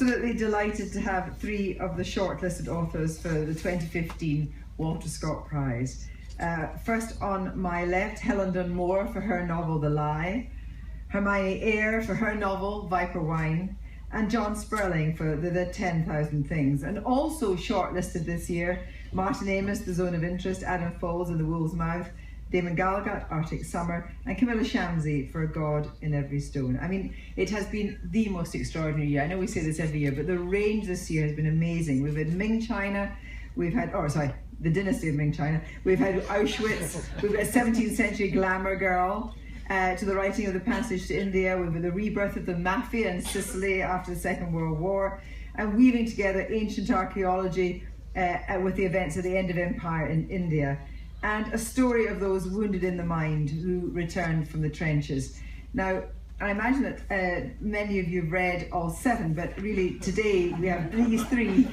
absolutely delighted to have 3 of the shortlisted authors for the 2015 Walter Scott Prize. First on my left, Helen Dunmore for her novel The Lie, Hermione Eyre for her novel Viper Wine, and John Sperling for the 10,000 Things. And also shortlisted this year, Martin Amis, The Zone of Interest, Adam Falls and The Wolf's Mouth, Damon Galgut, Arctic Summer, and Camilla Shamsi for God in Every Stone. I mean, it has been the most extraordinary year. I know we say this every year, but the range this year has been amazing. We've had Ming China, we've had, the dynasty of Ming China, we've had Auschwitz, we've got a 17th century glamour girl, to the writing of The Passage to India, we've had the rebirth of the mafia in Sicily after the Second World War, and weaving together ancient archaeology with the events at the end of empire in India, and a story of those wounded in the mind who returned from the trenches. Now, I imagine that many of you have read all 7, but really today we have these 3,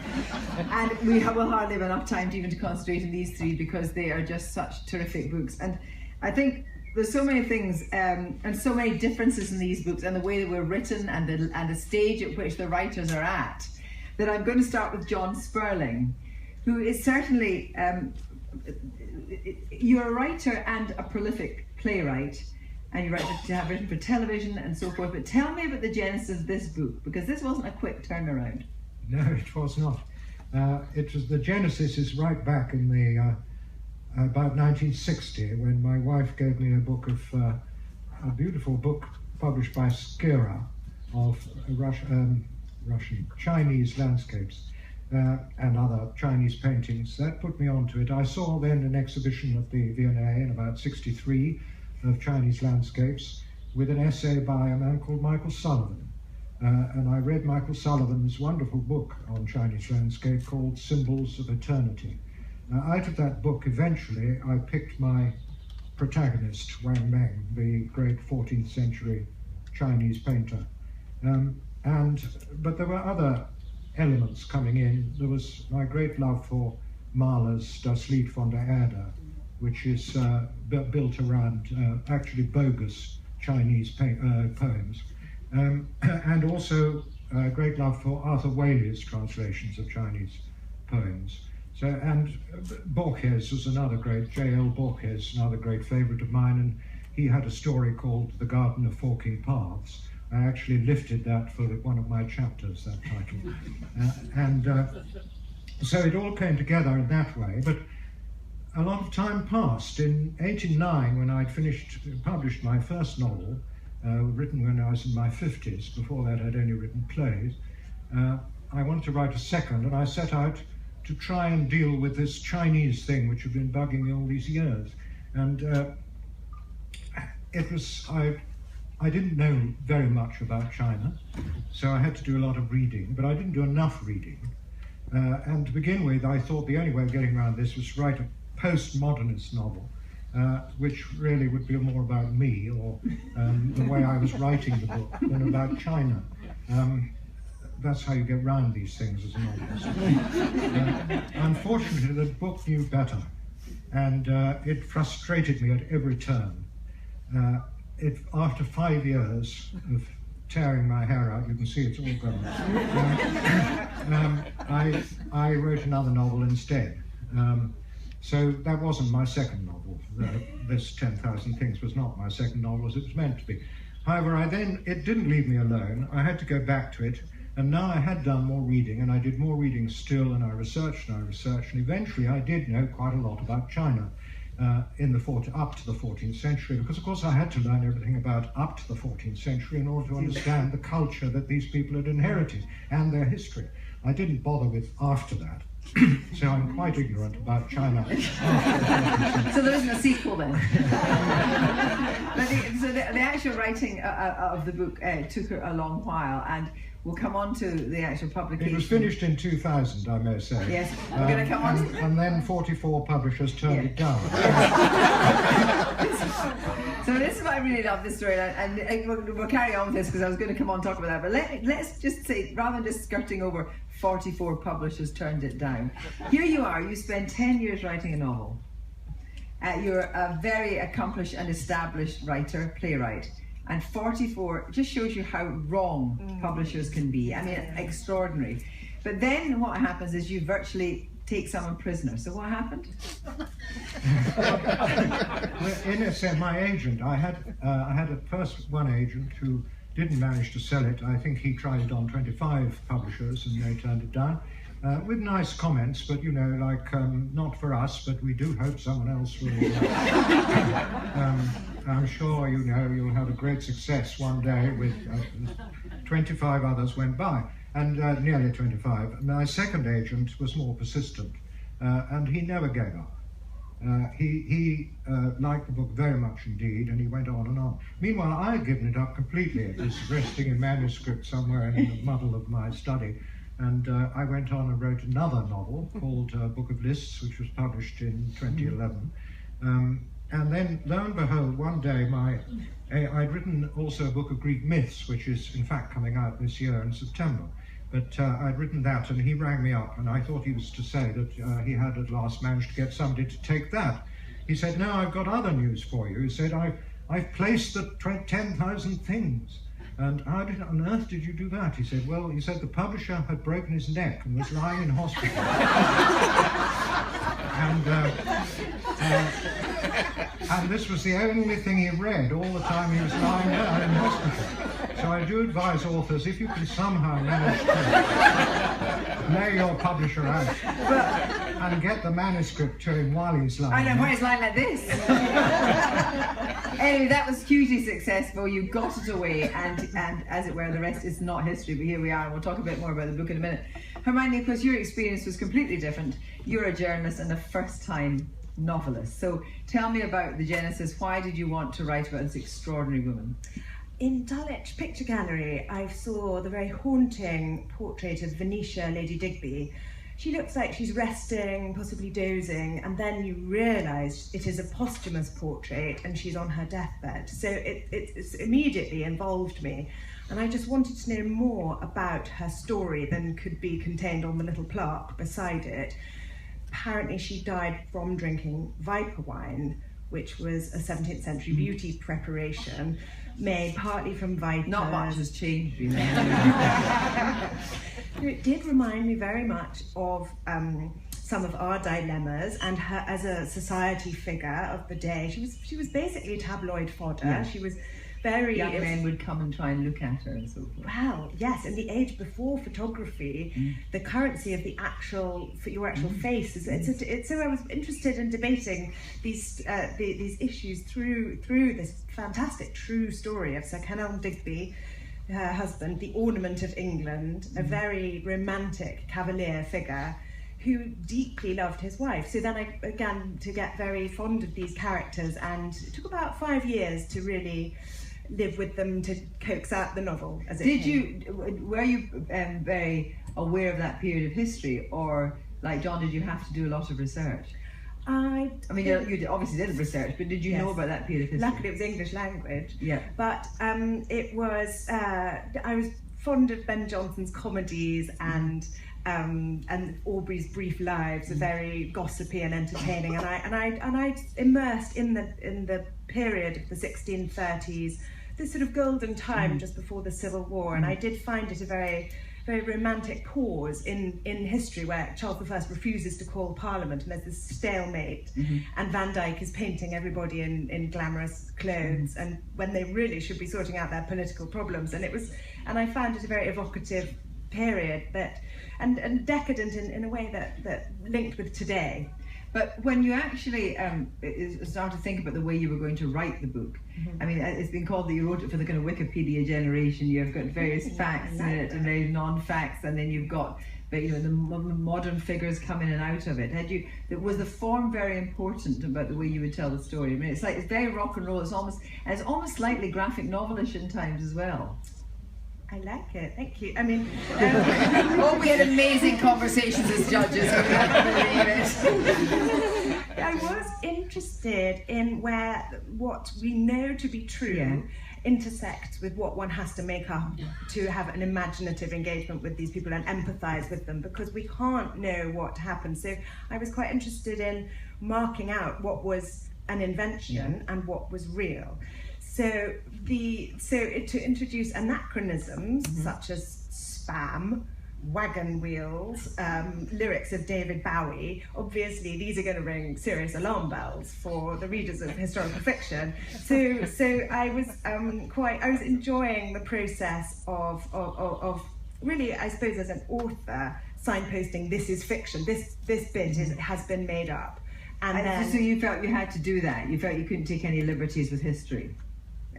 and we will hardly have enough time to even to concentrate on these 3 because they are just such terrific books. And I think there's so many things and so many differences in these books and the way they were written and the stage at which the writers are at, that I'm going to start with John Sperling, who is certainly, you're a writer and a prolific playwright, and you have written for television and so forth, but tell me about the genesis of this book, because this wasn't a quick turnaround. No, it was not. The genesis is right back in the about 1960, when my wife gave me a beautiful book published by Skira of Russian Chinese landscapes and other Chinese paintings. That put me onto it. I saw then an exhibition at the V&A in about 63 of Chinese landscapes with an essay by a man called Michael Sullivan. And I read Michael Sullivan's wonderful book on Chinese landscape called Symbols of Eternity. Out of that book, eventually, I picked my protagonist, Wang Meng, the great 14th century Chinese painter. But there were other elements coming in. There was my great love for Mahler's Das Lied von der Erde, which is built around actually bogus Chinese poems. And also a great love for Arthur Waley's translations of Chinese poems. So, and Borges was another great, J.L. Borges, another great favourite of mine, and he had a story called The Garden of Forking Paths. I actually lifted that for one of my chapters, that title. So it all came together in that way, but a lot of time passed. In '89, when I'd published my first novel, written when I was in my 50s, before that I'd only written plays, I wanted to write a second, and I set out to try and deal with this Chinese thing which had been bugging me all these years. And I didn't know very much about China, so I had to do a lot of reading, but I didn't do enough reading. And to begin with, I thought the only way of getting around this was to write a postmodernist novel, which really would be more about me or the way I was writing the book than about China. That's how you get round these things as a novelist. Unfortunately, the book knew better, and it frustrated me at every turn. After 5 years of tearing my hair out, you can see it's all gone. I wrote another novel instead. So that wasn't my second novel. This 10,000 Things was not my second novel as it was meant to be. However, it didn't leave me alone. I had to go back to it. And now I had done more reading, and I did more reading still, and I researched, and eventually I did know quite a lot about China up to the 14th century, because of course I had to learn everything about up to the 14th century in order to understand the culture that these people had inherited and their history. I didn't bother with after that. So I'm quite ignorant about China. So there isn't a sequel then? So the actual writing of the book took a long while, and we'll come on to the actual publication. It was finished in 2000, I may say. Yes, we're going to come on to... And then 44 publishers turned it down. So this is why I really love this story, and we'll carry on with this because I was going to come on and talk about that, but let's just say, rather than just skirting over 44 publishers turned it down, here you are, you spent 10 years writing a novel. You're a very accomplished and established writer, playwright. and 44 just shows you how wrong publishers can be. I mean, extraordinary. But then what happens is you virtually take someone prisoner. So what happened? Well, in a sense, my agent, I had at first one agent who didn't manage to sell it. I think he tried it on 25 publishers and they turned it down. With nice comments, but you know, like, not for us, but we do hope someone else will. I'm sure, you know, you'll have a great success one day with 25 others went by, and nearly 25. My second agent was more persistent, and he never gave up. He liked the book very much indeed, and he went on and on. Meanwhile, I had given it up completely. It was resting in manuscript somewhere in the muddle of my study. And I went on and wrote another novel called Book of Lists, which was published in 2011. And then, lo and behold, one day I'd written also a book of Greek myths, which is in fact coming out this year in September. But I'd written that, and he rang me up, and I thought he was to say that he had at last managed to get somebody to take that. He said, "No, I've got other news for you." He said, I've placed the 10,000 things. And how on earth did you do that? He said, well, he said the publisher had broken his neck and was lying in hospital. And this was the only thing he read all the time he was lying there in hospital. So I do advise authors, if you can somehow manage to lay your publisher out and get the manuscript to him while he's lying. I know, while he's lying like this. Anyway, that was hugely successful. You got it away, and as it were, the rest is not history, but here we are, and we'll talk a bit more about the book in a minute. Hermione, of course, your experience was completely different. You're a journalist and a first-time novelist. So tell me about the genesis. Why did you want to write about this extraordinary woman? In Dulwich Picture Gallery, I saw the very haunting portrait of Venetia, Lady Digby. She looks like she's resting, possibly dozing, and then you realise it is a posthumous portrait and she's on her deathbed. So it's immediately involved me, and I just wanted to know more about her story than could be contained on the little plaque beside it. Apparently she died from drinking viper wine, which was a 17th century beauty preparation made partly from vipers. Not much has changed, really. It did remind me very much of some of our dilemmas, and her as a society figure of the day. She was basically tabloid fodder. Yeah. She was very... Young men would come and try and look at her and so forth. Well, yes, in the age before photography, the currency of the actual, for your actual face is... So I was interested in debating these issues through this fantastic true story of Sir Helen Digby, her husband, the ornament of England, a very romantic cavalier figure who deeply loved his wife. So then I began to get very fond of these characters, and it took about 5 years to really live with them, to coax out the novel as it came. Were you very aware of that period of history, or like John, did you have to do a lot of research? I mean, you obviously did research, but did you know about that period of history? Luckily, it was English language. Yeah. But it was. I was fond of Ben Jonson's comedies, and Aubrey's brief lives are very gossipy and entertaining. And I immersed in the period of the 1630s, this sort of golden time just before the Civil War, and I did find it a very very romantic pause in history where Charles I refuses to call Parliament, and there's this stalemate, and Van Dyck is painting everybody in glamorous clothes, and when they really should be sorting out their political problems. And I found it a very evocative period and decadent in a way that linked with today. But when you actually start to think about the way you were going to write the book, I mean, it's been called that you wrote it for the kind of Wikipedia generation. You've got various facts in it and various non-facts, and then you've got, the modern figures come in and out of it. Was the form very important about the way you would tell the story? I mean, it's very rock and roll. It's almost slightly graphic novelish in times as well. I like it, thank you. I mean, we had amazing conversations as judges. I was interested in where what we know to be true intersects with what one has to make up to have an imaginative engagement with these people and empathise with them, because we can't know what happened. So I was quite interested in marking out what was an invention and what was real. to introduce anachronisms such as spam, wagon wheels, lyrics of David Bowie, obviously these are going to ring serious alarm bells for the readers of historical fiction. So I was enjoying the process of really, I suppose, as an author, signposting this is fiction. This bit has been made up. And then, so you felt you had to do that. You felt you couldn't take any liberties with history.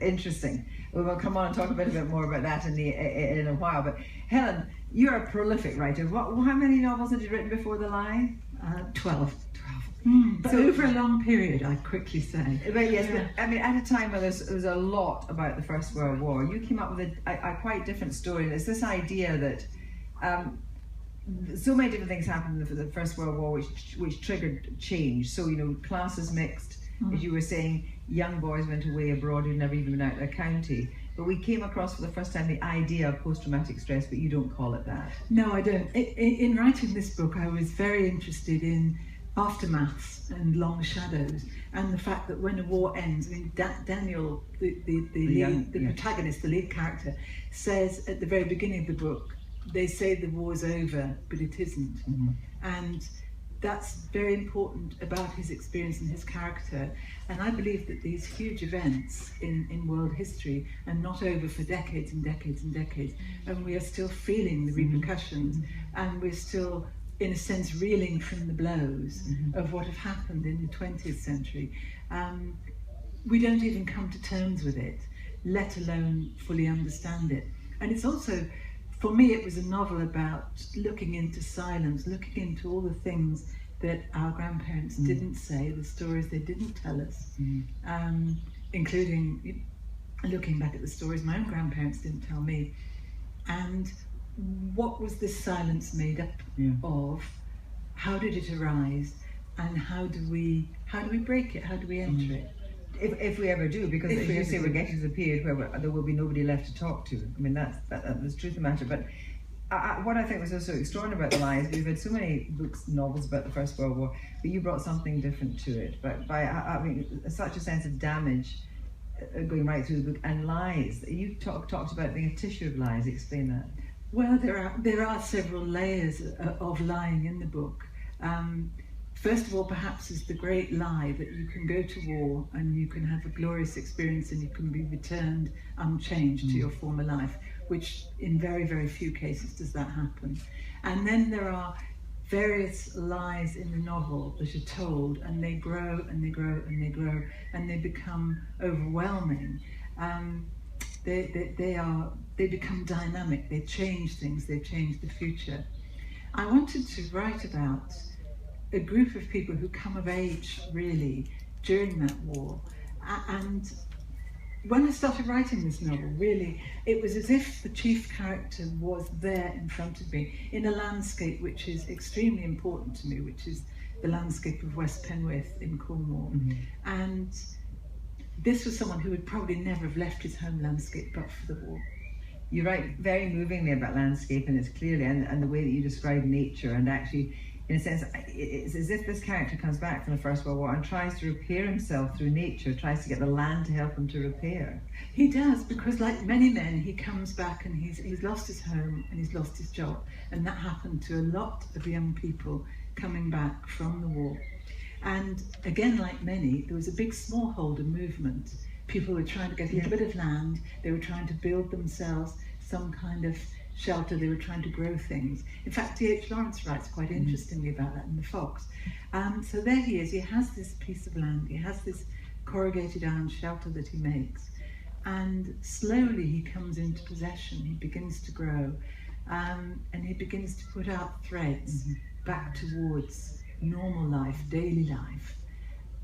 Interesting. We'll come on and talk a bit more about that in a while. But Helen, you're a prolific writer. How many novels had you written before The Lie? 12. But So, over a long period, I'd quickly say. But yes, but, I mean, at a time where there was a lot about the First World War, you came up with a quite different story. And it's this idea that so many different things happened in the First World War which triggered change. So, classes mixed, as you were saying, young boys went away abroad who'd never even been out of their county. But we came across for the first time the idea of post-traumatic stress, but you don't call it that. No, I don't. In writing this book, I was very interested in aftermaths and long shadows, and the fact that when a war ends, I mean, Daniel, the protagonist, the lead character, says at the very beginning of the book, they say the war's over, but it isn't. And that's very important about his experience and his character. And I believe that these huge events in world history are not over for decades and decades and decades, and we are still feeling the repercussions, and we're still, in a sense, reeling from the blows of what have happened in the 20th century. We don't even come to terms with it, let alone fully understand it. And it's also, for me, it was a novel about looking into silence, looking into all the things that our grandparents didn't say, the stories they didn't tell us, including looking back at the stories my own grandparents didn't tell me. And what was this silence made up of? How did it arise? And how do we break it? How do we enter it? If we ever do, because as you say, we're getting to the period where there will be nobody left to talk to. I mean, that's the truth of the matter. But what I think was also extraordinary about The Lie is we've had so many books, novels about the First World War, but you brought something different to it. But by having such a sense of damage going right through the book, and lies. You talked about being a tissue of lies. Explain that. Well, there are several layers of lying in the book. First of all, perhaps, is the great lie that you can go to war and you can have a glorious experience and you can be returned unchanged to your former life, which in very, very few cases does that happen. And then there are various lies in the novel that are told, and they grow and they grow and they grow and they become overwhelming. They become dynamic, they change things, they change the future. I wanted to write about a group of people who come of age, really, during that war. And when I started writing this novel, really, it was as if the chief character was there in front of me in a landscape which is extremely important to me, which is the landscape of West Penwith in Cornwall. And this was someone who would probably never have left his home landscape but for the war. You write very movingly about landscape, and it's clearly, and the way that you describe nature, and actually, in a sense, it's as if this character comes back from the First World War and tries to repair himself through nature, tries to get the land to help him to repair. He does, because like many men, he comes back and he's lost his home and he's lost his job. And that happened to a lot of young people coming back from the war. And again, like many, there was a big smallholder movement. People were trying to get a little bit of land, they were trying to build themselves some kind of shelter, they were trying to grow things. In fact, D.H. Lawrence writes quite interestingly about that in The Fox. So there he is, he has this piece of land, he has this corrugated iron shelter that he makes, and slowly he comes into possession, he begins to grow, and he begins to put out threads back towards normal life, daily life.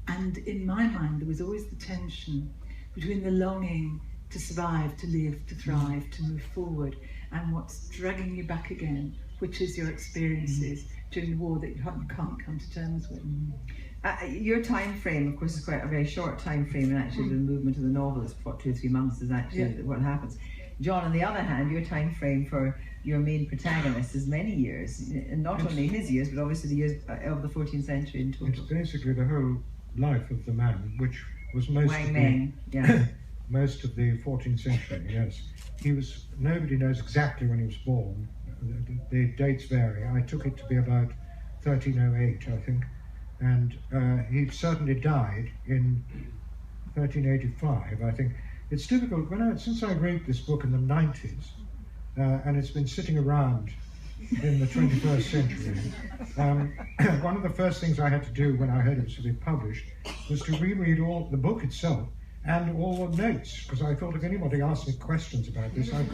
And in my mind, there was always the tension between the longing to survive, to live, to thrive, to move forward, and what's dragging you back again, which is your experiences during the war that you can't come to terms with. Your time frame, of course, is quite a very short time frame, and actually the movement of the novel is 2 or 3 months is actually what happens. John, on the other hand, your time frame for your main protagonist is many years, and not only his years, but obviously the years of the 14th century in total. It's basically the whole life of the man, which was most Wang Meng, yeah. most of the 14th century, yes. Nobody knows exactly when he was born. The dates vary. I took it to be about 1308, I think. And he certainly died in 1385, I think. It's difficult, since I wrote this book in the 90s, and it's been sitting around in the 21st century, one of the first things I had to do when I heard it was to be published was to reread all the book itself and all the notes, because I thought if anybody asked me questions about this, I've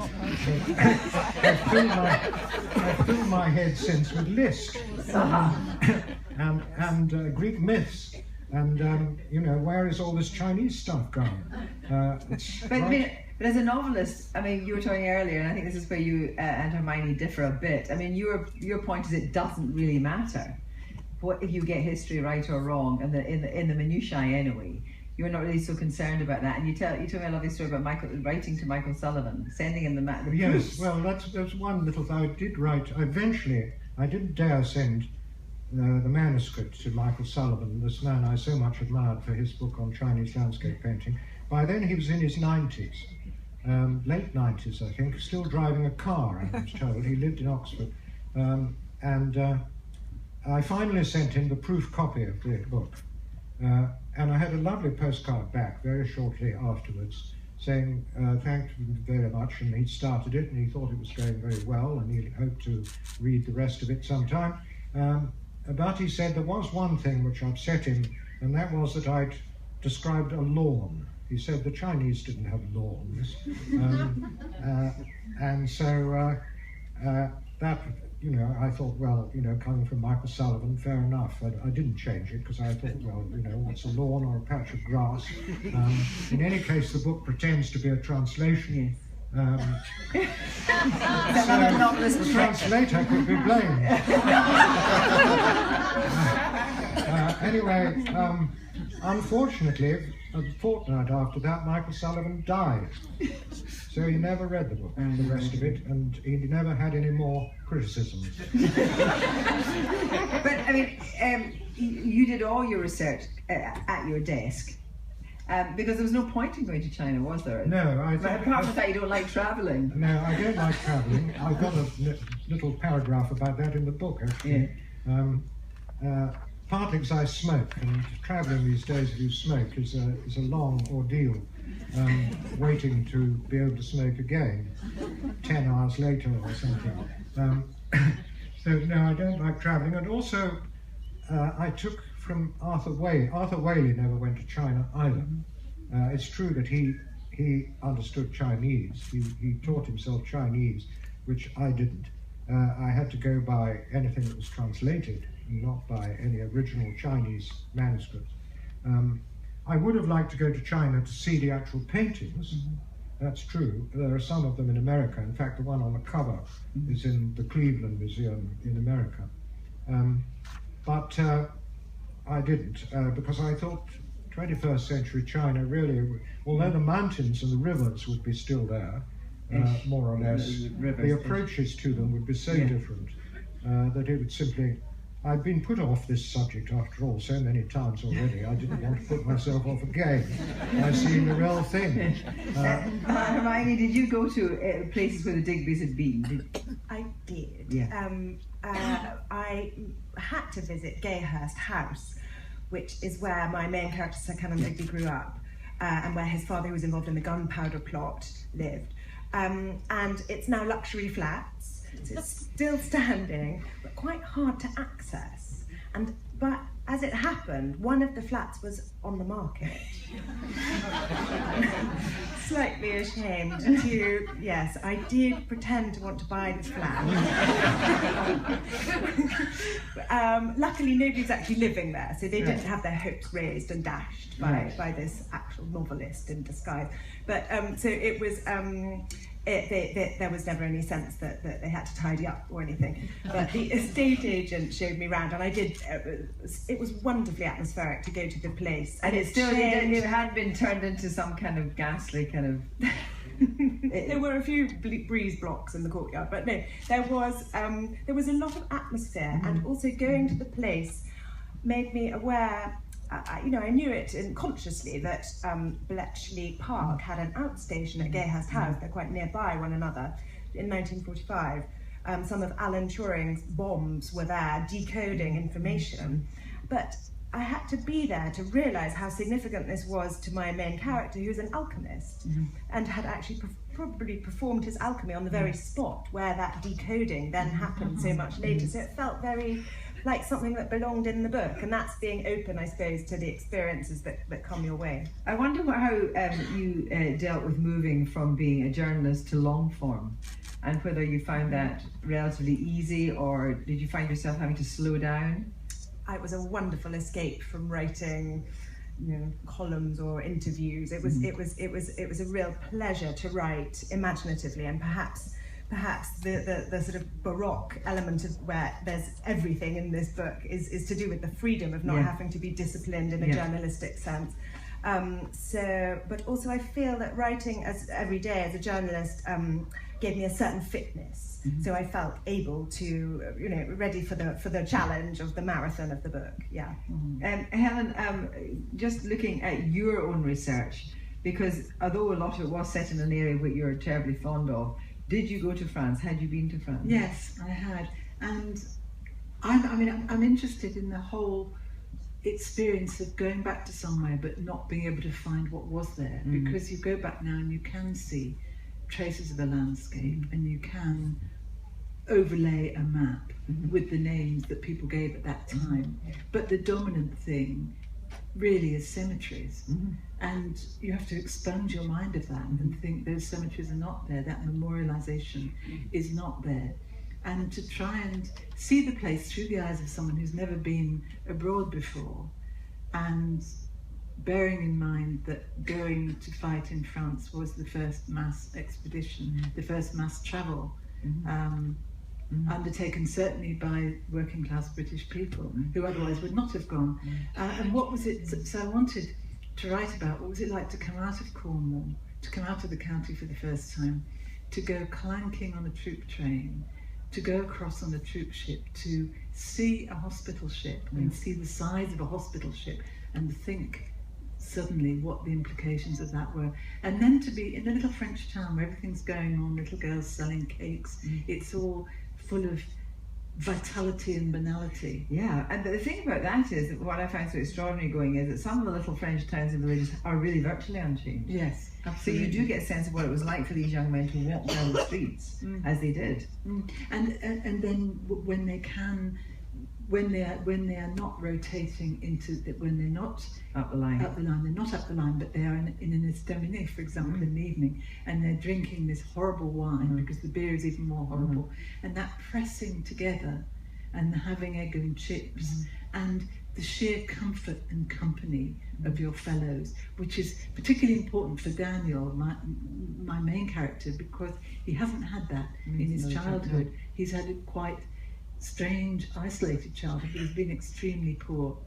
filled my head since with lists and Greek myths. And, where is all this Chinese stuff going? But as a novelist, I mean, you were talking earlier, and I think this is where you and Hermione differ a bit. I mean, your point is it doesn't really matter what if you get history right or wrong, and in the minutiae anyway. You're not really so concerned about that. And you told me a lovely story about writing to Michael Sullivan, sending him the Yes, proofs. well, that's one little thing I did write. Eventually, I didn't dare send the manuscript to Michael Sullivan, this man I so much admired for his book on Chinese landscape painting. By then he was in his 90s, late 90s I think, still driving a car, I was told. He lived in Oxford. I finally sent him the proof copy of the book. And I had a lovely postcard back very shortly afterwards saying thank you very much, and he'd started it and he thought it was going very well and he hoped to read the rest of it sometime. But he said there was one thing which upset him, and that was that I'd described a lawn. He said the Chinese didn't have lawns. And so that, I thought, well, coming from Michael Sullivan, fair enough. I didn't change it because I thought, well, what's a lawn or a patch of grass? In any case, the book pretends to be a translation. Yes. So the translator could be blamed. Anyway, unfortunately, a fortnight after that, Michael Sullivan died. So he never read the book, the rest of it, and he never had any more criticisms. But I mean, you did all your research at your desk. Because there was no point in going to China, was there? No, apart from the fact you don't like travelling. No, I don't like travelling. I've got a little paragraph about that in the book, actually. Yeah. Partly because I smoke, and travelling these days if you smoke is a long ordeal. Waiting to be able to smoke again 10 hours later or something. So no, I don't like travelling. And also I took from Arthur Whaley. Arthur Whaley never went to China either. It's true that he understood Chinese. He taught himself Chinese, which I didn't. I had to go by anything that was translated, not by any original Chinese manuscripts. I would have liked to go to China to see the actual paintings. That's true. There are some of them in America. In fact, the one on the cover is in the Cleveland Museum in America. But I didn't, because I thought 21st century China really, although the mountains and the rivers would be still there, more or less, the approaches to them would be so different that it would simply... I'd been put off this subject, after all, so many times already. I didn't want to put myself off again by seeing the real thing. Hermione, did you go to places where the Digbys had been? I did. Yeah. I had to visit Gayhurst House, which is where my main character, Sir Canon Digby, grew up, and where his father, who was involved in the gunpowder plot, lived. And it's now luxury flats. So it's still standing, but quite hard to access. But as it happened, one of the flats was on the market. Slightly ashamed to, yes, I did pretend to want to buy this flat. Luckily, nobody's actually living there, so they didn't have their hopes raised and dashed by this actual novelist in disguise. But so it was. There was never any sense that they had to tidy up or anything. But the estate agent showed me around, and I did. It was wonderfully atmospheric to go to the place. And it hadn't been turned into some kind of ghastly kind of... There were a few breeze blocks in the courtyard, but no, there was a lot of atmosphere, and also going to the place made me aware I knew it unconsciously that Bletchley Park had an outstation at Gayhurst House. They're quite nearby one another. In 1945, some of Alan Turing's bombs were there decoding information, but I had to be there to realise how significant this was to my main character, who was an alchemist, and had actually probably performed his alchemy on the very spot where that decoding then happened so much later. So it felt very like something that belonged in the book, and that's being open, I suppose, to the experiences that come your way. I wonder how you dealt with moving from being a journalist to long form, and whether you found that relatively easy, or did you find yourself having to slow down? It was a wonderful escape from writing, columns or interviews. It was a real pleasure to write imaginatively, and perhaps the sort of baroque element of where there's everything in this book is to do with the freedom of not having to be disciplined in a journalistic sense. But also I feel that writing every day as a journalist gave me a certain fitness. So I felt able to, ready for the challenge of the marathon of the book. Yeah. Helen, just looking at your own research, because although a lot of it was set in an area that you're terribly fond of, did you go to France? Had you been to France? Yes, I had, and I'm interested in the whole experience of going back to somewhere but not being able to find what was there, because you go back now and you can see traces of a landscape, and you can overlay a map with the names that people gave at that time, but the dominant thing really is cemeteries, and you have to expunge your mind of that and think those cemeteries are not there, that memorialization is not there, and to try and see the place through the eyes of someone who's never been abroad before, and bearing in mind that going to fight in France was the first mass expedition, the first mass travel undertaken certainly by working class British people who otherwise would not have gone. And what was it, so I wanted to write about what was it like to come out of Cornwall, to come out of the county for the first time, to go clanking on a troop train, to go across on a troop ship, to see a hospital ship and see the size of a hospital ship and think suddenly what the implications of that were, and then to be in a little French town where everything's going on, little girls selling cakes, it's all full of vitality and banality. Yeah, and the thing about that is that what I find so extraordinary going is that some of the little French towns and villages are really virtually unchanged. Yes, absolutely. So you do get a sense of what it was like for these young men to walk down the streets as they did. And then when they can, when they are not rotating into, when they're not up the line, they're not up the line, but they are in an estaminet, for example, in the evening, and they're drinking this horrible wine because the beer is even more horrible, and that pressing together and having egg and chips and the sheer comfort and company of your fellows, which is particularly important for Daniel, my main character, because he hasn't had that in his childhood. He's had a quite strange, isolated childhood. He's been extremely poor.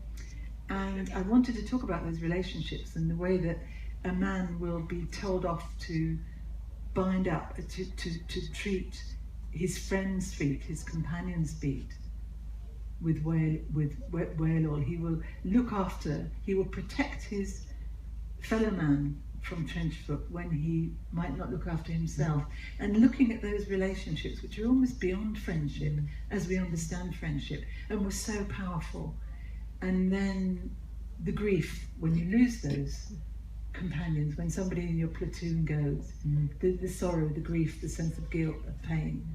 And I wanted to talk about those relationships and the way that a man will be told off to bind up, to treat his friend's feet, his companion's feet, with whaleball. He will look after, he will protect his fellow man from trench foot when he might not look after himself. And looking at those relationships, which are almost beyond friendship as we understand friendship, and were so powerful. And then the grief when you lose those companions, when somebody in your platoon goes, the sorrow, the grief, the sense of guilt, of pain.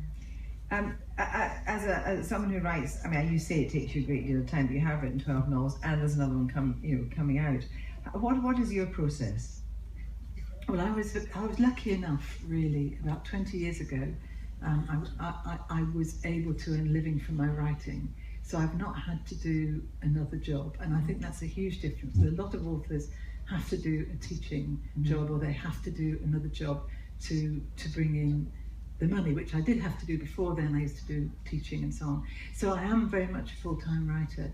As someone who writes, you say it takes you a great deal of time, but you have written 12 novels, and there's another one coming out. What is your process? Well, I was lucky enough, really, about 20 years ago, I was able to earn a living from my writing. So I've not had to do another job, and I think that's a huge difference. A lot of authors have to do a teaching job, or they have to do another job to bring in the money, which I did have to do before then. I used to do teaching and so on. So I am very much a full-time writer.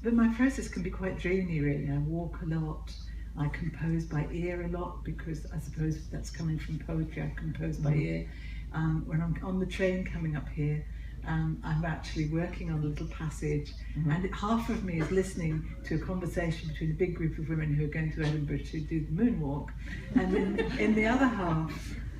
But my process can be quite dreamy, really. I walk a lot. I compose by ear a lot, because I suppose that's coming from poetry. I compose by ear. When I'm on the train coming up here, I'm actually working on a little passage, and half of me is listening to a conversation between a big group of women who are going to Edinburgh to do the moonwalk, and in the other half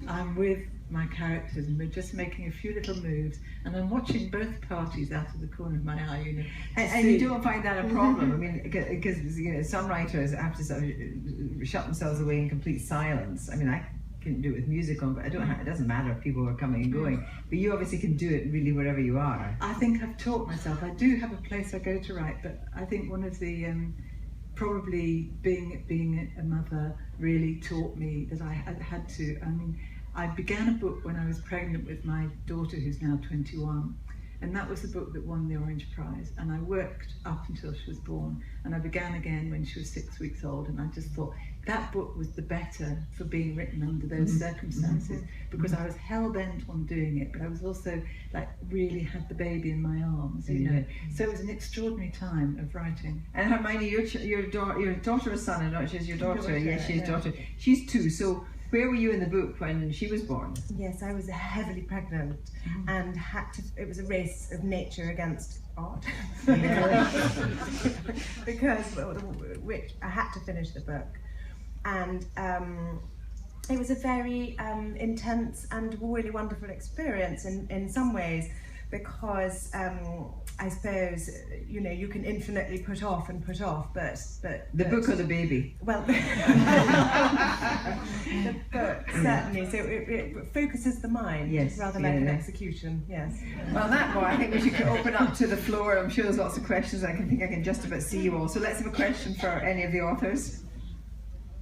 I'm with my characters, and we're just making a few little moves, and I'm watching both parties out of the corner of my eye, you know. And you don't find that a problem? I mean, because some writers have to sort of shut themselves away in complete silence. I mean, I can do it with music on, but it doesn't matter if people are coming and going. But you obviously can do it really wherever you are. I think I've taught myself. I do have a place I go to write, but I think one of the probably being a mother really taught me that I had to. I mean, I began a book when I was pregnant with my daughter, who's now 21, and that was the book that won the Orange Prize, and I worked up until she was born, and I began again when she was 6 weeks old, and I just thought that book was the better for being written under those circumstances, because I was hell-bent on doing it, but I was also like really had the baby in my arms, you know. So it was an extraordinary time of writing. And Hermione, your daughter or son, and not just your daughter, yes, she's daughter. She's 2, so where were you in the book when she was born? Yes, I was heavily pregnant and it was a race of nature against art. Because I had to finish the book. And it was a very intense and really wonderful experience in some ways, because I suppose, you know, you can infinitely put off, but the book or the baby? Well, the book certainly. So it focuses the mind, yes, rather like an execution. Yes. Well, I think we should open up to the floor. I'm sure there's lots of questions. I can just about see you all. So let's have a question for any of the authors.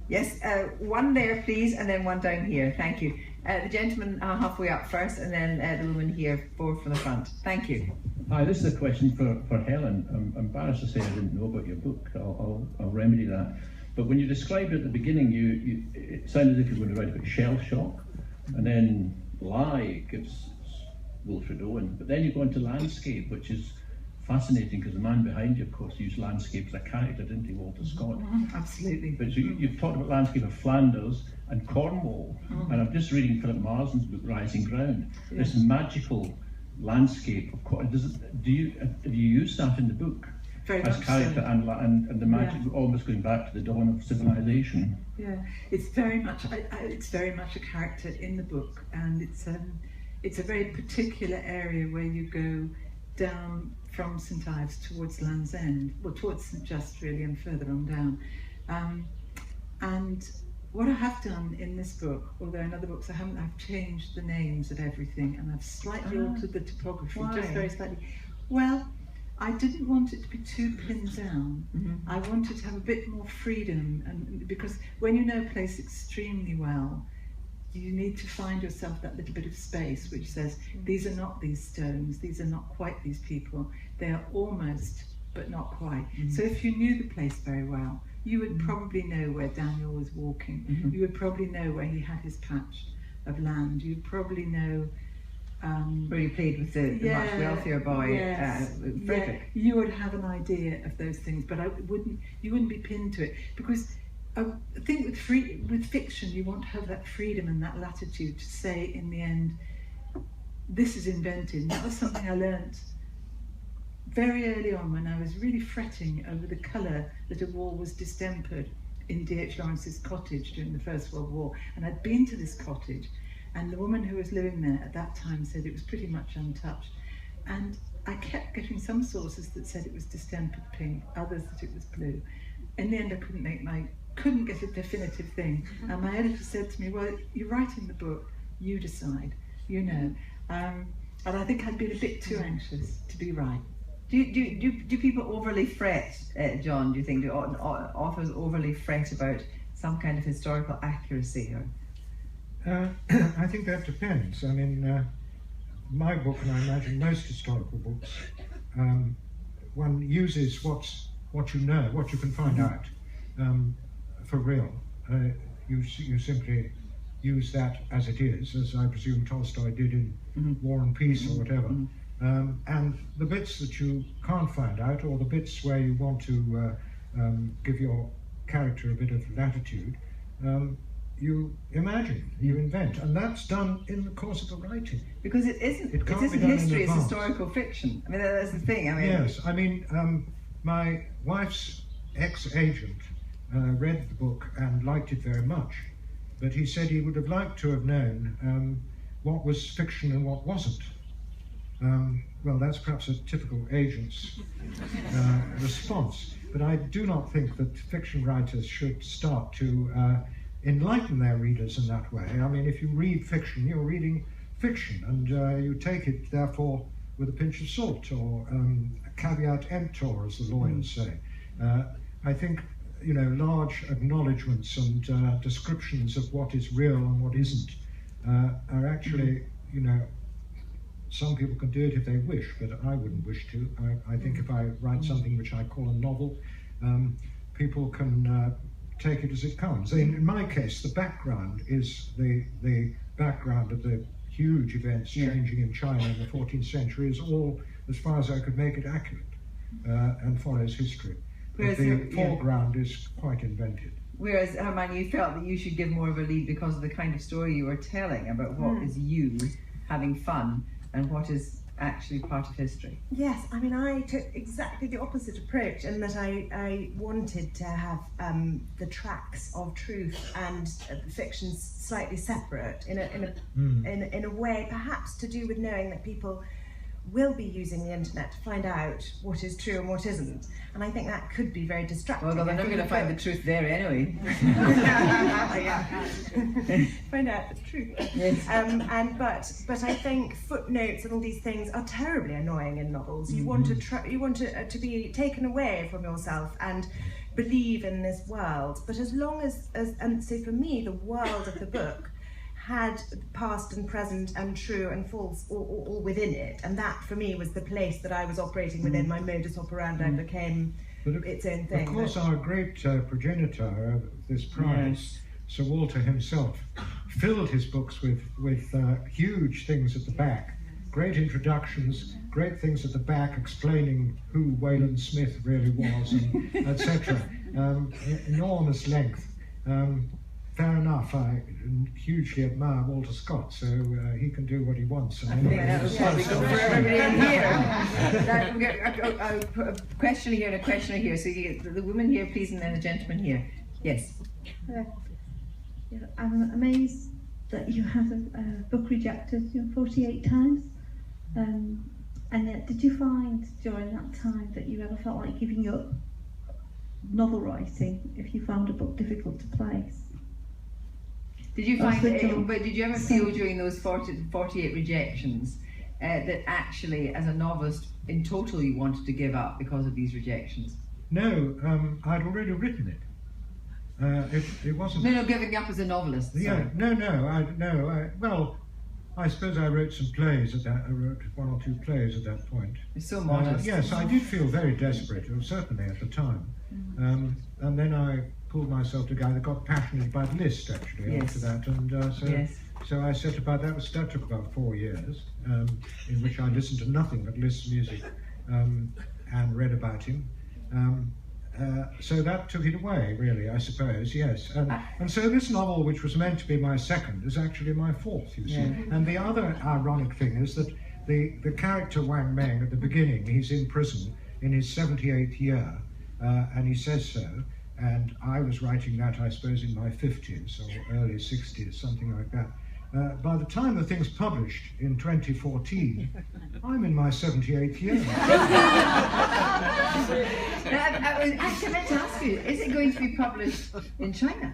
Yes, one there, please, and then one down here. Thank you. The gentleman halfway up first, and then the woman here, forward from the front. Thank you. Hi, this is a question for Helen. I'm embarrassed to say I didn't know about your book. I'll remedy that. But when you described it at the beginning, it sounded as if you were going to write about shell shock, and then lie gives Wilfred Owen. But then you go into landscape, which is fascinating, because the man behind you, of course, used landscape as a character, didn't he, Walter Scott? Absolutely. But so you've talked about landscape of Flanders and Cornwall, and I'm just reading Philip Marsden's book, Rising Ground. Yes. This magical landscape of Cornwall. Do you use that in the book? Very as much character so. and the magic, almost going back to the dawn of civilization. Yeah, it's very much a character in the book, and it's a very particular area where you go down from St Ives towards Land's End, well, towards St Just really, and further on down. And what I have done in this book, although in other books I haven't, I've changed the names of everything, and I've slightly altered the topography, just very slightly. Well, I didn't want it to be too pinned down. I wanted to have a bit more freedom, and because when you know a place extremely well, you need to find yourself that little bit of space which says, these are not these stones, these are not quite these people, they are almost, but not quite. So if you knew the place very well, you would probably know where Daniel was walking. You would probably know where he had his patch of land. You'd probably know where he played with the much wealthier boy, Frederick. Yeah, you would have an idea of those things, but you wouldn't be pinned to it, because I think with fiction you want to have that freedom and that latitude to say in the end, this is invented. And that was something I learnt very early on when I was really fretting over the colour that a wall was distempered in D.H. Lawrence's cottage during the First World War. And I'd been to this cottage, and the woman who was living there at that time said it was pretty much untouched. And I kept getting some sources that said it was distempered pink, others that it was blue. In the end, I couldn't get a definitive thing. And my editor said to me, well, you're writing the book, you decide, you know. And I think I'd been a bit too anxious to be right. Do people overly fret, John, do you think? Do authors overly fret about some kind of historical accuracy? I think that depends. I mean, my book, and I imagine most historical books, one uses what you know, what you can find out for real. You simply use that as it is, as I presume Tolstoy did in War and Peace or whatever. And the bits that you can't find out, or the bits where you want to give your character a bit of latitude, you imagine, you invent, and that's done in the course of the writing. Because it isn't history, it's historical fiction. I mean, that's the thing. I mean, yes, I mean, my wife's ex-agent read the book and liked it very much, but he said he would have liked to have known what was fiction and what wasn't. Well, that's perhaps a typical agent's response, but I do not think that fiction writers should start to enlighten their readers in that way. I mean, if you read fiction, you're reading fiction, and you take it, therefore, with a pinch of salt, or caveat emptor, as the lawyers say. I think, you know, large acknowledgements and descriptions of what is real and what isn't are actually, you know, some people can do it if they wish, but I wouldn't wish to. I think if I write something which I call a novel, people can take it as it comes. In my case, the background is the background of the huge events changing in China in the 14th century is all, as far as I could make it, accurate and follows history. But the foreground is quite invented. Whereas, Hermione, you felt that you should give more of a lead because of the kind of story you were telling about what is you having fun and what is actually part of history. Yes, I mean, I took exactly the opposite approach in that I wanted to have the tracks of truth and fiction slightly separate in a way, perhaps to do with knowing that people will be using the internet to find out what is true and what isn't, and I think that could be very distracting. Well, they're not going to find the truth there anyway. Find out the truth. Yes. But I think footnotes and all these things are terribly annoying in novels. You want to be taken away from yourself and believe in this world. But as long as and so for me, the world of the book had past and present and true and false all within it, and that for me was the place that I was operating within. My modus operandi became its own thing. Of course, our great progenitor of this prize, Sir Walter himself, filled his books with huge things at the back, great introductions, great things at the back explaining who Wayland Smith really was, and etc. Enormous length. Fair enough, I hugely admire Walter Scott, so he can do what he wants. I think that was probably good for everybody in here. We got a questioner here and a questioner here. So you get the woman here, please, and then the gentleman here. Yes. I'm amazed that you had a book rejected 48 times. And yet, did you find during that time that you ever felt like giving up novel writing if you found a book difficult to place? Did you find but did you ever feel during those 48 rejections that actually, as a novelist, in total you wanted to give up because of these rejections? No, I'd already written it. It wasn't... No, giving up as a novelist. Yeah, well, I suppose I wrote some plays at that. I wrote one or two plays at that point. You're so modest. Yes, I did feel very desperate, certainly at the time. And then I pulled myself together, got passionate about Liszt actually after that, and so I set about that. That took about 4 years, in which I listened to nothing but Liszt's music and read about him. So that took it away, really, I suppose, yes. And so this novel, which was meant to be my second, is actually my fourth, you see. And the other ironic thing is that the character Wang Meng at the beginning, he's in prison in his 78th year, and he says so. And I was writing that, I suppose, in my 50s or early 60s, something like that. By the time the thing's published in 2014, I'm in my 78th year. I meant to ask you, is it going to be published in China?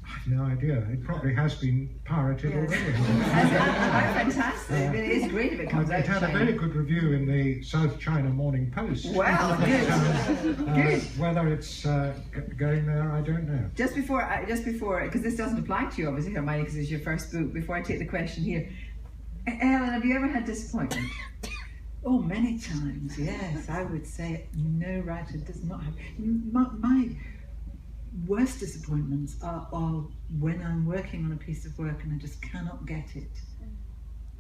I've no idea. It probably has been pirated already. Fantastic. I mean, it is great if it comes out. It had a very good review in the South China Morning Post. Wow, good. Good. Whether it's going there, I don't know. Just before, because this doesn't apply to you, obviously, Hermione, because it's your first book. Before I take the question here, Helen, have you ever had disappointment? Oh, many times, yes. I would say no writer does not have. My worst disappointments are when I'm working on a piece of work and I just cannot get it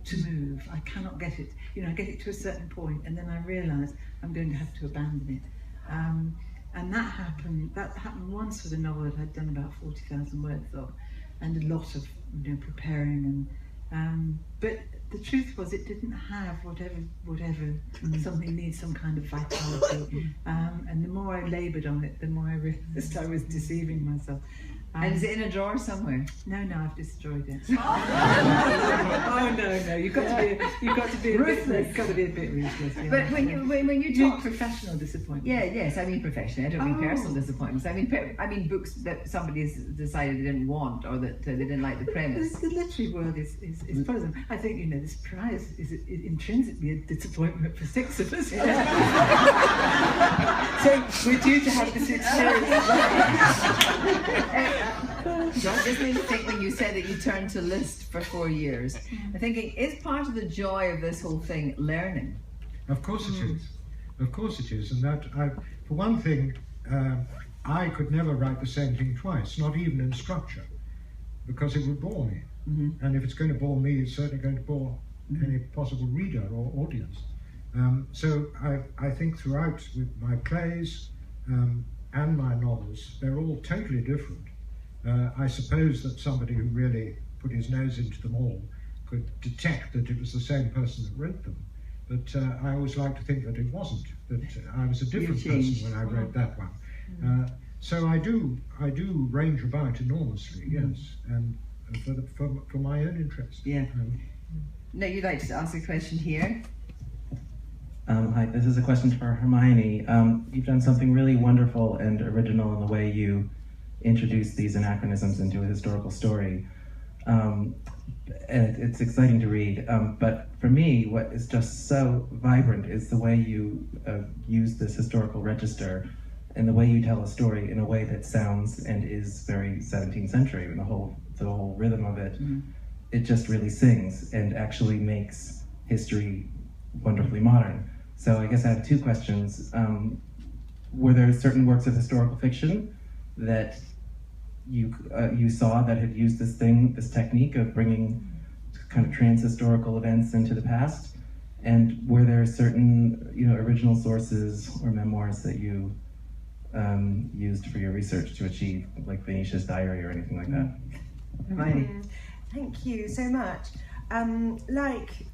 to move. I cannot get it. I get it to a certain point and then I realise I'm going to have to abandon it. And that happened once with a novel that I'd done about 40,000 words of. and a lot of preparing but the truth was it didn't have whatever something needs some kind of vitality, and the more I laboured on it, the more I realised I was deceiving myself. And is it in a drawer somewhere? No, I've destroyed it. Oh no, you've got to be ruthless. You've got to be a bit ruthless. Yeah. But when you talk professional disappointment. Yes, I mean professional. I don't mean personal disappointments. I mean books that somebody's decided they didn't want, or that they didn't like the premise. The literary world is full of them. I think this prize is intrinsically a disappointment for 6 of us. So we're due to have this experience. So I just made me think when you said that you turned to list for 4 years. I'm thinking, is part of the joy of this whole thing learning? Of course it is. Of course it is. And that, for one thing, I could never write the same thing twice, not even in structure, because it would bore me. And if it's going to bore me, it's certainly going to bore any possible reader or audience. So I think throughout with my plays and my novels, they're all totally different. I suppose that somebody who really put his nose into them all could detect that it was the same person that wrote them. But I always like to think that it wasn't, that I was a different person when I wrote that one. So I do range about enormously, yes, and for my own interest. Yeah. Now you'd like to ask a question here? Hi, this is a question for Hermione. You've done something really wonderful and original in the way you introduce these anachronisms into a historical story. And it's exciting to read. But for me, what is just so vibrant is the way you use this historical register and the way you tell a story in a way that sounds and is very 17th century. And the whole rhythm of it, it just really sings and actually makes history wonderfully modern. So I guess I have 2 questions. Were there certain works of historical fiction that you saw that had used this technique of bringing kind of trans-historical events into the past? And were there certain original sources or memoirs that you used for your research to achieve, like Venetia's diary or anything like that? Thank you so much. Like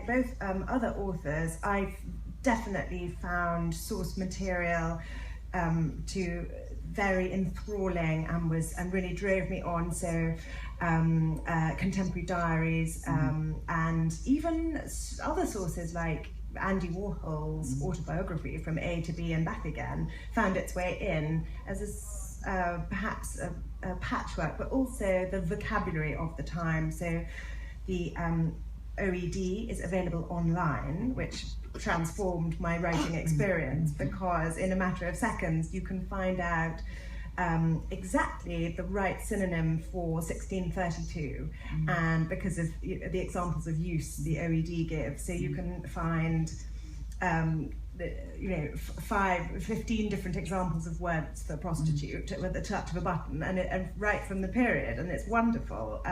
both other authors, I've definitely found source material to very enthralling and really drove me on. So contemporary diaries and even other sources like Andy Warhol's autobiography From A to B and Back Again found its way in as perhaps a patchwork, but also the vocabulary of the time. So the OED is available online, which transformed my writing experience, because in a matter of seconds you can find out exactly the right synonym for 1632, and because of the examples of use the OED gives, so you can find 15 different examples of words for prostitute with the touch of a button, and right from the period, and it's wonderful.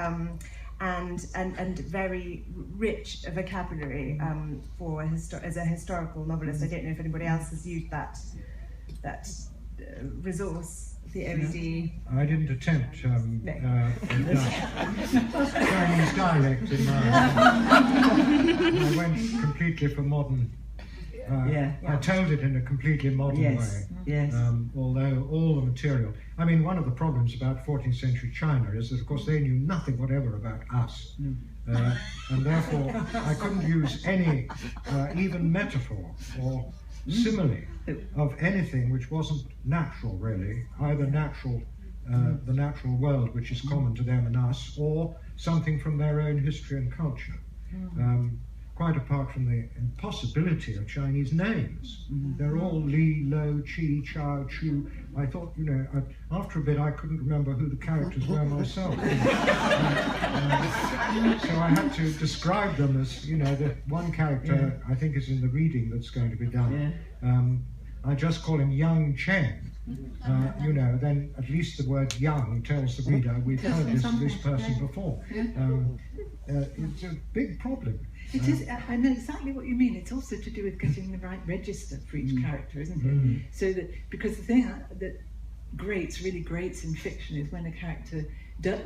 And very rich vocabulary for as a historical novelist. I don't know if anybody else has used that resource, the OED. I didn't attempt Chinese dialect in my. I went completely for modern. I told it in a completely modern way. Yes. Although all the material. I mean, one of the problems about 14th century China is that, of course, they knew nothing whatever about us. And therefore, I couldn't use any, even metaphor or simile of anything which wasn't natural, really. Either natural, the natural world, which is common to them and us, or something from their own history and culture. Quite apart from the impossibility of Chinese names. They're all Li, Lo, Chi, Chao, Chu. I thought, after a bit I couldn't remember who the characters were myself. So I had to describe them as, the one character I think is in the reading that's going to be done. I just call him Young Chen. Then at least the word young tells the reader we've heard this person before. It's a big problem. It is. I know exactly what you mean. It's also to do with getting the right register for each character, isn't it? So that, because the thing that really grates in fiction is when a character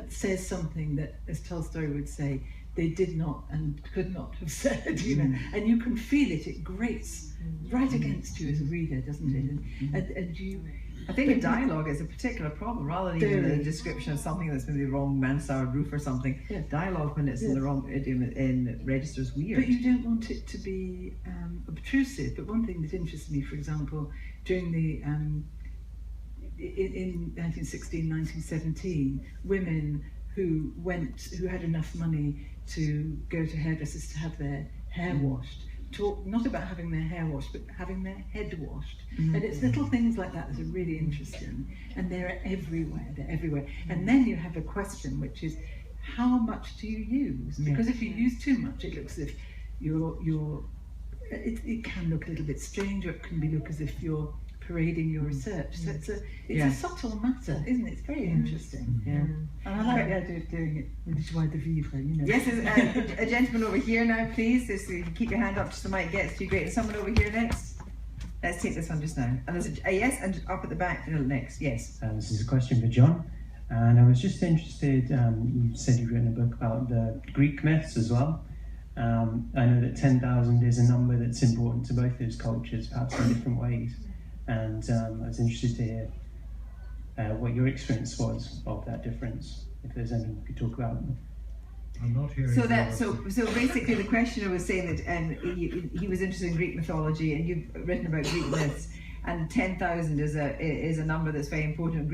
says something that, as Tolstoy would say, they did not and could not have said, you know, and you can feel it. It grates right against you as a reader, doesn't it? And you. I think in dialogue is a particular problem, rather than even a description of something that's maybe the wrong mansard roof or something. Yeah. Dialogue, when it's in the wrong idiom, in registers weird. But you don't want it to be obtrusive. But one thing that interested me, for example, during the in 1916, 1917, women who had enough money to go to hairdressers to have their hair washed, talk not about having their hair washed, but having their head washed. And it's little things like that that are really interesting, and they're everywhere. And then you have a question, which is, how much do you use? Because if you use too much, it looks as if it can look a little bit strange, or it can look as if you're parading your research. So it's a subtle matter, isn't it? It's very interesting. And I like the idea of doing it with joie de vivre, you know. Yes, a gentleman over here now, please. Just you can keep your hand up just so the mic gets to you. Great. And someone over here next. Let's take this one just now. And there's a yes, and up at the back next. Yes. This is a question for John. And I was just interested, you said you've written a book about the Greek myths as well. I know that 10,000 is a number that's important to both those cultures, perhaps in different ways. And I was interested to hear what your experience was of that difference, if there's anything you could talk about. I'm not hearing. So basically, the questioner was saying that he was interested in Greek mythology, and you've written about Greek myths, and 10,000 is a number that's very important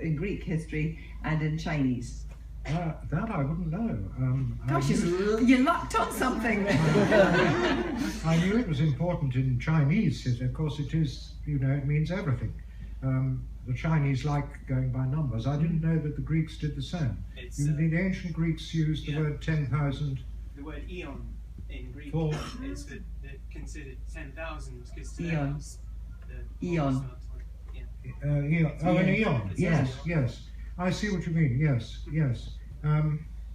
in Greek history and in Chinese. That I wouldn't know. Gosh, you lucked on something. I knew it was important in Chinese. Of course, it is. You know, it means everything. The Chinese like going by numbers. I didn't know that the Greeks did the same. The ancient Greeks used the word 10,000. The word eon in Greek is considered 10,000 because Eon. Eon. Eon. Oh, an eon. Yes. I see what you mean. Yes.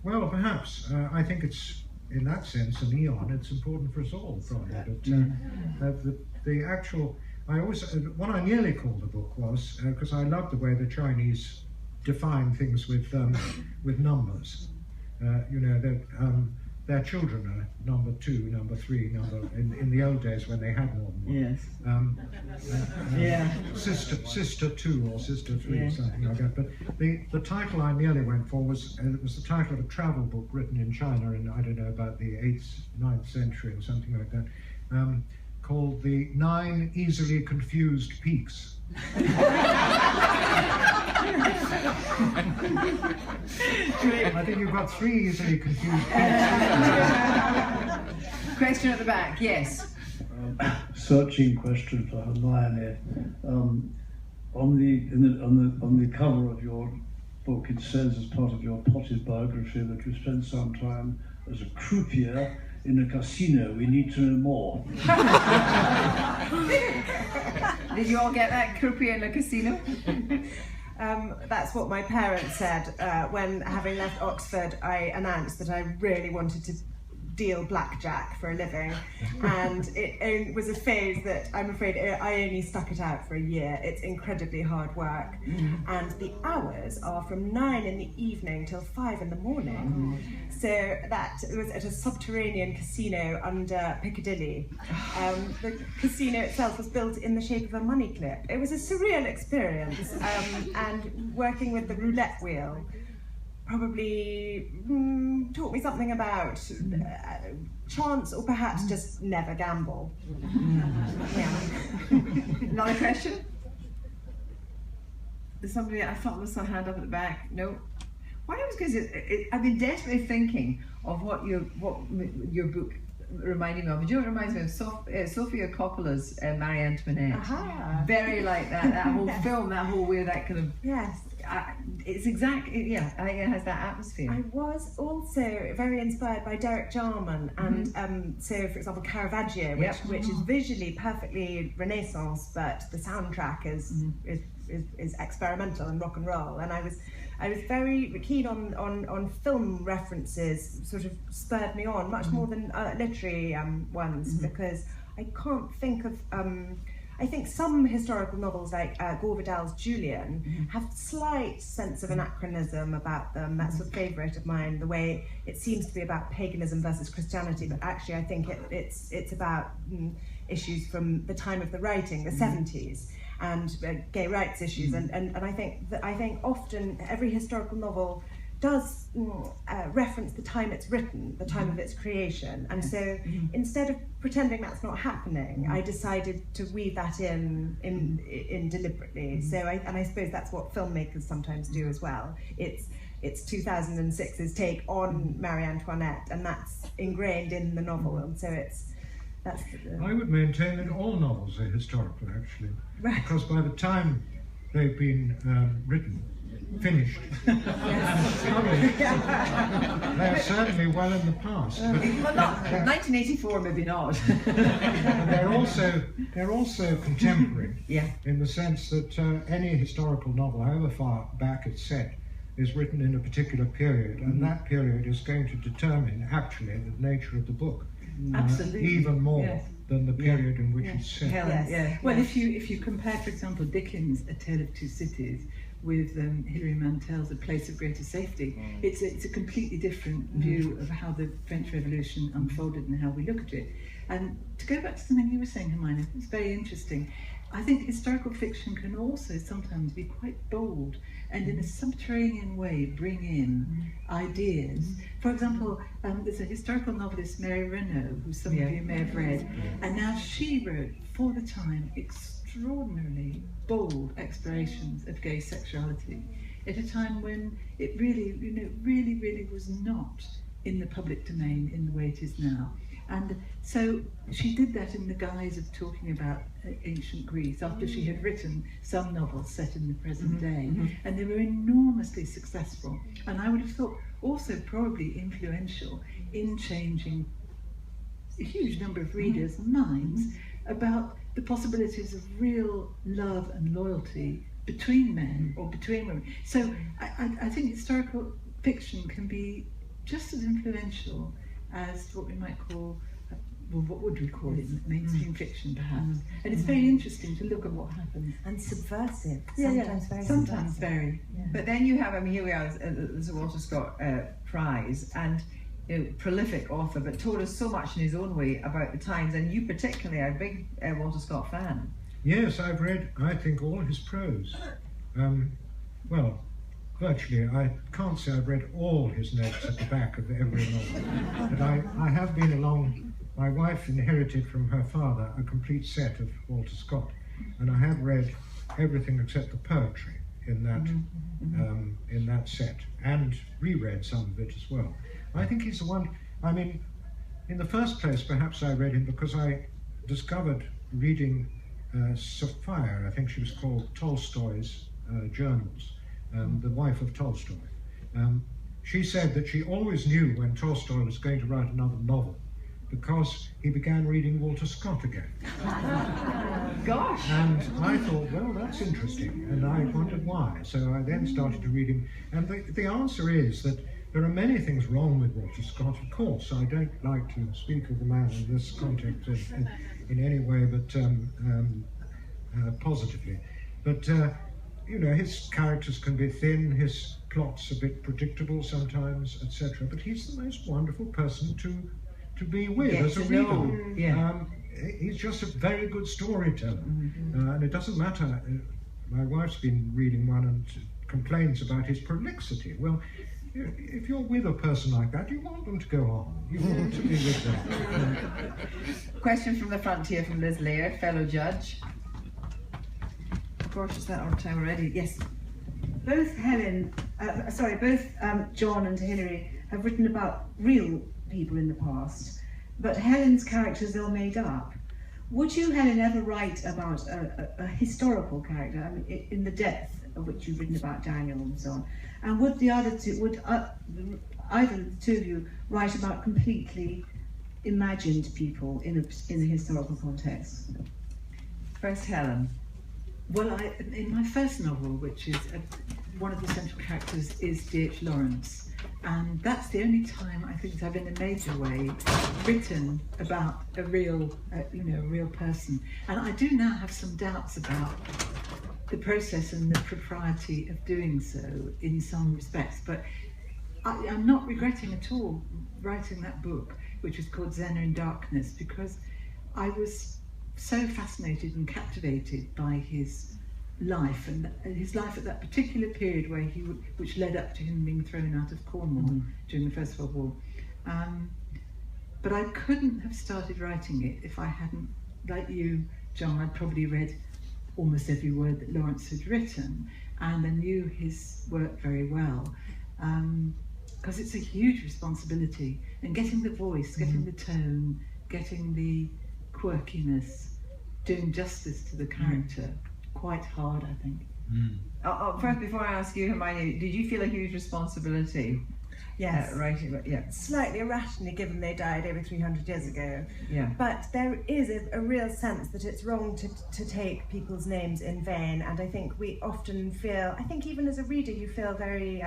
Well, perhaps. I think it's, in that sense, an eon. It's important for us all, probably. But the actual... what I nearly called the book was, because I love the way the Chinese define things with numbers. You know, their children are number 2, number 3, in the old days when they had more than one. Yes. Sister 2 or sister 3 or something like that. But the title I nearly went for was the title of a travel book written in China in, I don't know, about the 8th, 9th century or something like that. Called The 9 Easily Confused Peaks. I think you've got 3 easily confused peaks. Question at the back, yes. Searching question for Hermione. On the cover of your book, it says, as part of your potted biography, that you spent some time as a croupier in a casino. We need to know more. Did you all get that, croupier in a casino? That's what my parents said when, having left Oxford, I announced that I really wanted to deal blackjack for a living, and it was a phase that I'm afraid I only stuck it out for a year. It's incredibly hard work, and the hours are from 9 in the evening till 5 in the morning. So that was at a subterranean casino under Piccadilly. The casino itself was built in the shape of a money clip. It was a surreal experience, and working with the roulette wheel probably taught me something about chance, or perhaps just never gamble. Another question? There's somebody, I thought there was a hand up at the back. No? Why I was going to say, I've been desperately thinking of what your book reminded me of. Do you know what it reminds me of? Sofia Coppola's Marie Antoinette. Very like that whole film, that whole way, that kind of... Yes. It's exactly, I think it has that atmosphere. I was also very inspired by Derek Jarman, and so, for example, Caravaggio, which is visually perfectly Renaissance, but the soundtrack is experimental and rock and roll. And I was very keen on film references. Sort of spurred me on much more than literary ones, because I can't think of I think some historical novels like Gore Vidal's Julian have slight sense of anachronism about them. That's a favourite of mine, the way it seems to be about paganism versus Christianity, but actually I think it's about issues from the time of the writing, the 70s, and gay rights issues, and I think often every historical novel does reference the time it's written, the time of its creation, and so instead of pretending that's not happening, I decided to weave that in deliberately. So I suppose that's what filmmakers sometimes do as well. It's 2006's take on Marie Antoinette, and that's ingrained in the novel, and so I would maintain that all novels are historical, actually, right. Because by the time they've been written, finished, and they're certainly well in the past. But not 1984, maybe not. They're also contemporary, yeah. In the sense that any historical novel, however far back it's set, is written in a particular period, and that period is going to determine actually the nature of the book. Absolutely. Even more than the period in which it's set. Well, if you compare, for example, Dickens' A Tale of Two Cities with Hilary Mantel's A Place of Greater Safety, it's a completely different view of how the French Revolution unfolded and how we look at it. And to go back to something you were saying, Hermione, it's very interesting. I think historical fiction can also sometimes be quite bold and in a subterranean way bring in ideas. For example, there's a historical novelist, Mary Renault, who some of you may have read, and now she wrote, for the time, extraordinarily bold explorations of gay sexuality at a time when it really was not in the public domain in the way it is now. And so she did that in the guise of talking about ancient Greece after she had written some novels set in the present day, and they were enormously successful, and I would have thought also probably influential in changing a huge number of readers' minds about the possibilities of real love and loyalty between men or between women. So I think historical fiction can be just as influential as what we might call, well, what would we call it? Mainstream fiction, perhaps. And it's very interesting to look at what happens. And subversive. Sometimes very. Yeah. But then you have, here we are, there's a Walter Scott Prize, and prolific author, but told us so much in his own way about the times, and you particularly are a big Walter Scott fan. Yes, I've read, I think, all his prose. Well, virtually, I can't say I've read all his notes at the back of every novel, but I have been along. My wife inherited from her father a complete set of Walter Scott, and I have read everything except the poetry in that set, and reread some of it as well. I think he's the one. I mean, in the first place, perhaps I read him because I discovered reading Sophia, I think she was called, Tolstoy's journals. The wife of Tolstoy. She said that she always knew when Tolstoy was going to write another novel because he began reading Walter Scott again. Gosh! And I thought, well, that's interesting, and I wondered why. So I then started to read him, and the answer is that there are many things wrong with Walter Scott, of course. I don't like to speak of the man in this context in any way but positively. But his characters can be thin, his plots a bit predictable sometimes, etc. But he's the most wonderful person to be with as a reader. He's just a very good storyteller, and it doesn't matter. My wife's been reading one and complains about his prolixity. Well, if you're with a person like that, you want them to go on. You want to be with them. Question from the front here from Liz Lair, fellow judge. Of course, it's that our time already. Yes. Both John and Hilary have written about real people in the past, but Helen's characters are made up. Would you, Helen, ever write about a historical character, I mean, in the depth of which you've written about Daniel and so on? And would either of the two of you write about completely imagined people in a historical context? First, Helen. Well, in my first novel, which is one of the central characters is D.H. Lawrence, and that's the only time I think that I've, in a major way, written about a real, real person. And I do now have some doubts about the process and the propriety of doing so in some respects, but I'm not regretting at all writing that book, which was called Zena in Darkness, because I was so fascinated and captivated by his life, and his life at that particular period which led up to him being thrown out of Cornwall during the First World War. But I couldn't have started writing it if I hadn't, like you, John, I'd probably read almost every word that Lawrence had written, and I knew his work very well. Because it's a huge responsibility, and getting the voice, getting the tone, getting the quirkiness, doing justice to the character, quite hard, I think. First, before I ask you, Hermione, did you feel a huge responsibility? Yes. Writing, but yeah. Slightly irrationally, given they died over 300 years ago. Yeah. But there is a real sense that it's wrong to take people's names in vain, and I think we often feel, I think even as a reader, you feel very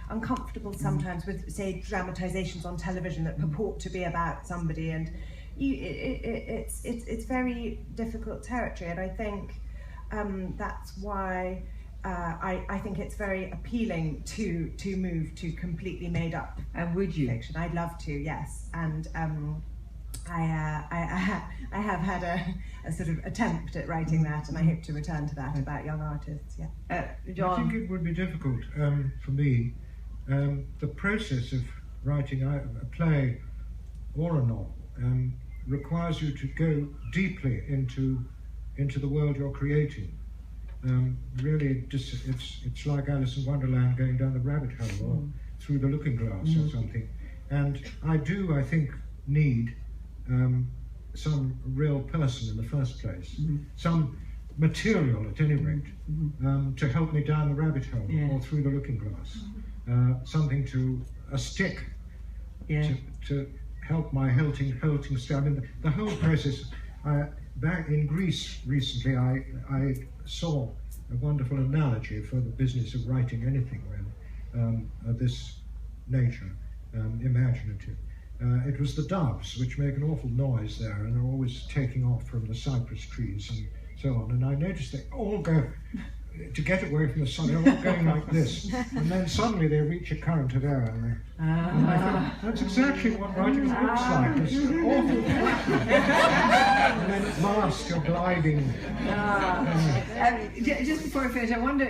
uncomfortable sometimes with, say, dramatisations on television that purport to be about somebody, and it's very difficult territory, and I think that's why I think it's very appealing to move to completely made up. And would you? Fiction. I'd love to, yes. And I have had a sort of attempt at writing that, and I hope to return to that about young artists. Yeah. John? I think it would be difficult for me. The process of writing a play or a novel requires you to go deeply into the world you're creating. Really, it's like Alice in Wonderland going down the rabbit hole or through the looking glass or something. And I think, need some real person in the first place, some material at any rate, to help me down the rabbit hole or through the looking glass. Something a stick to help my halting step. I mean, the whole process. Back in Greece recently, I saw a wonderful analogy for the business of writing anything really, of this nature, imaginative. It was the doves, which make an awful noise there and are always taking off from the cypress trees and so on. And I noticed they all go, to get away from the sun, they're all going like this. And then suddenly they reach a current of air. And I thought, that's exactly what writing looks like. It's awful. And then at last you're gliding. Just before I finish, I wonder,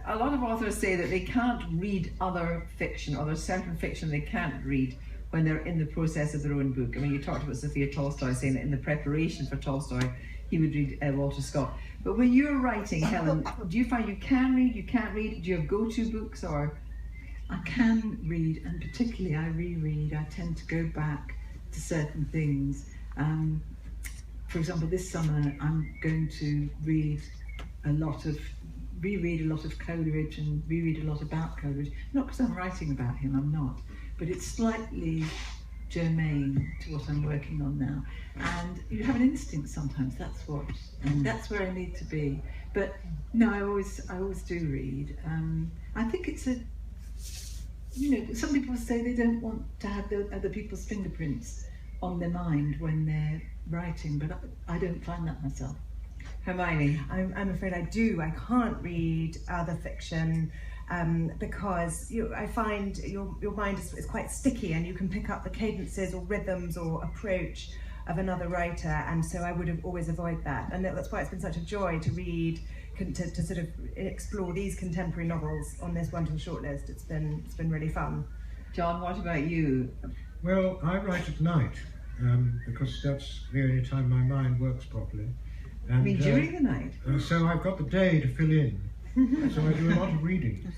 a lot of authors say that they can't read other fiction, or there's certain fiction they can't read when they're in the process of their own book. I mean, you talked about Sophia Tolstoy saying that in the preparation for Tolstoy, he would read Walter Scott. But when you're writing, Helen, do you find you can read, you can't read? Do you have go-to books, or? I can read, and particularly I reread. I tend to go back to certain things. For example, this summer I'm going to reread a lot of Coleridge and reread a lot about Coleridge. Not because I'm writing about him, I'm not, but it's slightly germane to what I'm working on now. And you have an instinct sometimes, that's where I need to be. But no, I always do read. I think it's some people say they don't want to have other people's fingerprints on their mind when they're writing, but I don't find that myself. Hermione? I'm afraid I do. I can't read other fiction because I find your mind is quite sticky, and you can pick up the cadences or rhythms or approach of another writer, and so I would always avoid that. And that's why it's been such a joy to read, to sort of explore these contemporary novels on this wonderful shortlist. It's been really fun. John, what about you? Well, I write at night because that's the only time my mind works properly. And, I mean, during the night? So I've got the day to fill in. So I do a lot of reading.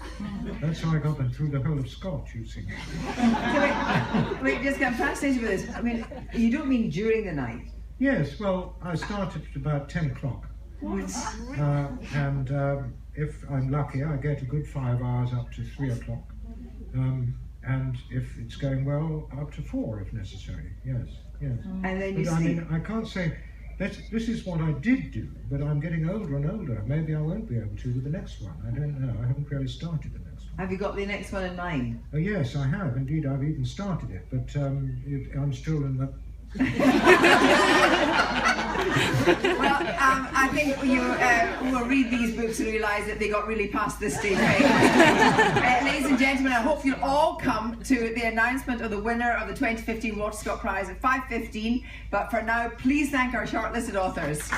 That's how I got them through the whole of Scott, you see. Wait, just I'm fascinated with this. I mean, you don't mean during the night? Yes, well, I start at about 10 o'clock. And if I'm lucky, I get a good 5 hours up to 3 o'clock. And if it's going well, up to 4 if necessary. Yes. And then you I mean, I can't say This is what I did do, but I'm getting older and older. Maybe I won't be able to with the next one. I don't know. I haven't really started the next one. Have you got the next one in mind? Oh, yes, I have. Indeed, I've even started it, but I'm still in the... Well, I think you will read these books and realise that they got really past this stage. Ladies and gentlemen, I hope you'll all come to the announcement of the winner of the 2015 Walter Scott Prize at 5:15. But for now, please thank our shortlisted authors.